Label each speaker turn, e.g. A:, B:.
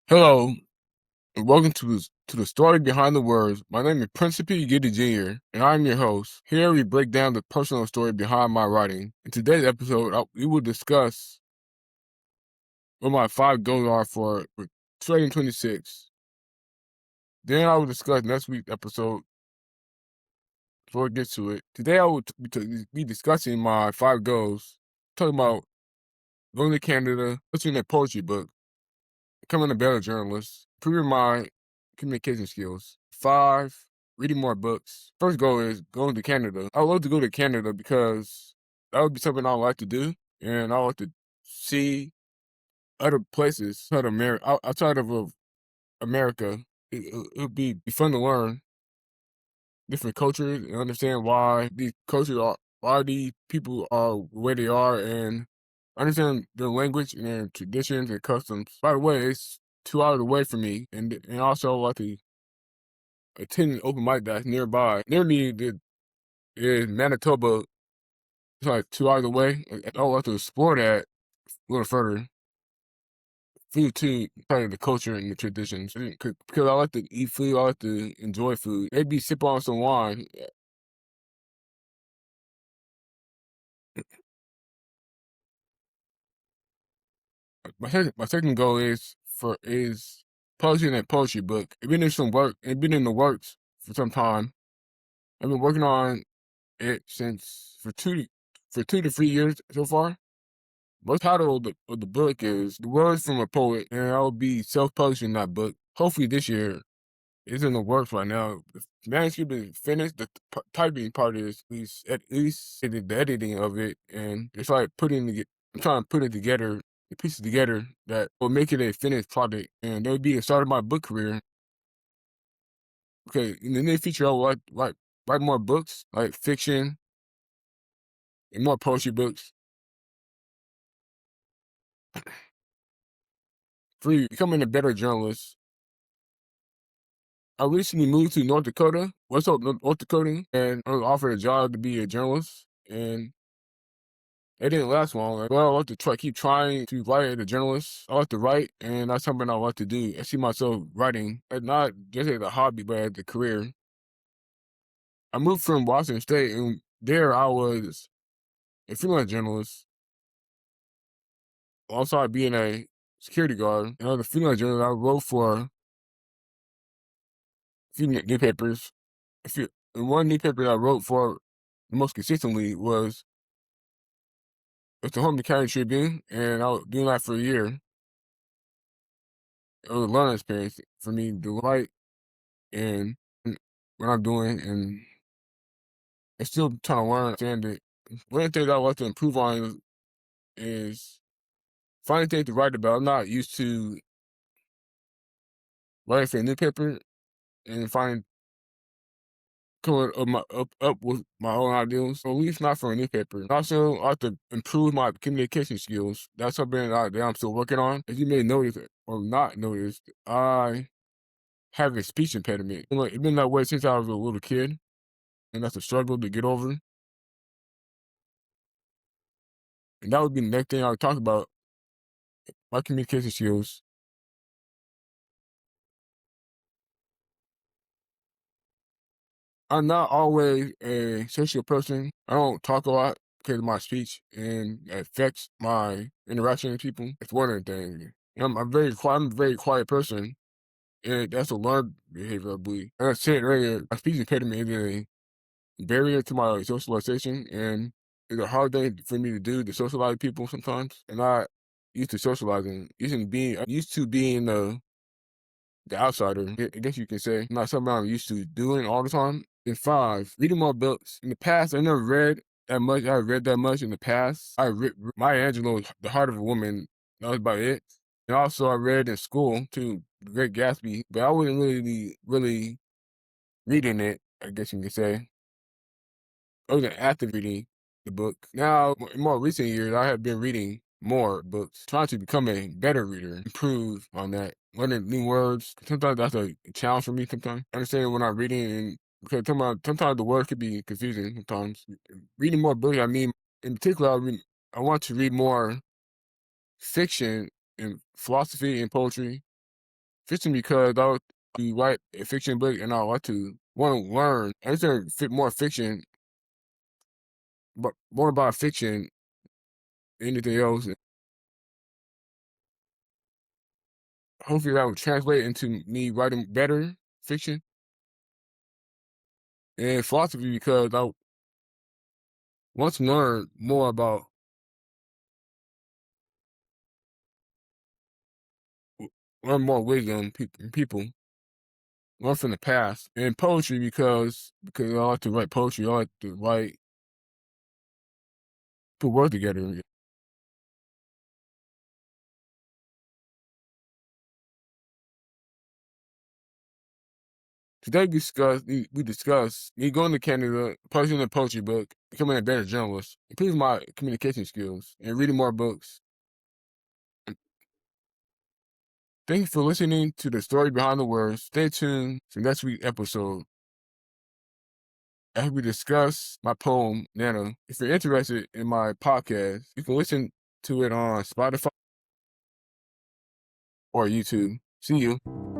A: Hello, and welcome to the story behind the words. My name is Principe Giddy Jr., and I'm your host. Here we break down the personal story behind my writing. In today's episode, we will discuss what my 5 goals are for 2026. Then I will discuss next week's episode before it gets to it. Today I will be discussing my 5 goals, talking about going to Canada, listening to a poetry book, becoming a better journalist, improving my communication skills. 5, reading more books. First goal is going to Canada. I would love to go to Canada because that would be something I would like to do, and I would like to see other places outside of America. It would be fun to learn different cultures and understand why these people are the way they are, and understand their language and their traditions and customs. By the way, it's 2 hours away from me, and also I like to attend an open mic that's nearby. Near me is Manitoba. It's like 2 hours away. I would like to explore that a little further. Food too, part of the culture and the traditions. Because I like to eat food, I like to enjoy food. Maybe sip on some wine. My second goal is publishing a poetry book. It's been in the works for some time. I've been working on it since for 2 to 3 years so far. The title of the book is The Words from a Poet, and I'll be self-publishing that book hopefully this year. It's in the works right now. The manuscript is finished. The typing part is at least the editing of it, and it's like I'm trying to put it together, the pieces together that will make it a finished product, and that would be the start of my book career. Okay, in the near future, I would write more books, like fiction and more poetry books. 3, becoming a better journalist. I recently moved to North Dakota, North Dakota, and I was offered a job to be a journalist, and it didn't last long. Well, I like to keep trying to write as a journalist. I like to write, and that's something I like to do. I see myself writing, and not just as a hobby, but as a career. I moved from Washington State, and there I was a freelance journalist, alongside being a security guard. And as a freelance journalist, I wrote for a few newspapers. And one newspaper I wrote for the most consistently was the Home County Tribune, and I was doing that for a year. It was a learning experience for me to write and what I'm doing, and I'm still trying to learn, understand it. One of the things I like to improve on is finding things to write about. I'm not used to writing for a newspaper and finding coming up with my own ideas, or at least not for a newspaper. Also, I have to improve my communication skills. That's something that I'm still working on. As you may notice or not notice, I have a speech impediment. It's been that way since I was a little kid, and that's a struggle to get over. And that would be the next thing I would talk about, my communication skills. I'm not always a social person. I don't talk a lot because of my speech, and it affects my interaction with people. It's one of the things. I'm a very quiet person, and that's a learned behavior, I believe. As I said earlier, my speech impediment is a barrier to my socialization, and it's a hard thing for me to do to socialize with people sometimes. And I used to socializing, I'm used to being the outsider, I guess you can say. Not something I'm used to doing all the time. And 5, reading more books. In the past, I never read that much. I read that much in the past. I read Maya Angelou, The Heart of a Woman. That was about it. And also, I read in school too, The Great Gatsby. But I wasn't really reading it, I guess you could say. I wasn't active reading the book. Now, in more recent years, I have been reading more books, trying to become a better reader, improve on that, learning new words. Sometimes that's a challenge for me. Sometimes understanding when I'm reading, and because sometimes the words could be confusing. Sometimes reading more books, I mean, in particular, I want to read more fiction and philosophy and poetry. Fiction because I would write a fiction book, and I want to learn. I understand more fiction, but more about fiction than anything else. Hopefully that will translate into me writing better fiction and philosophy because I want to learn more about learn more wisdom in people, learn from the past, and poetry because I like to write poetry. I like to write put words together. Today we discuss me going to Canada, publishing a poetry book, becoming a better journalist, improving my communication skills, and reading more books. Thank you for listening to the story behind the words. Stay tuned for next week's episode as we discuss my poem, Nana. If you're interested in my podcast, you can listen to it on Spotify or YouTube. See you.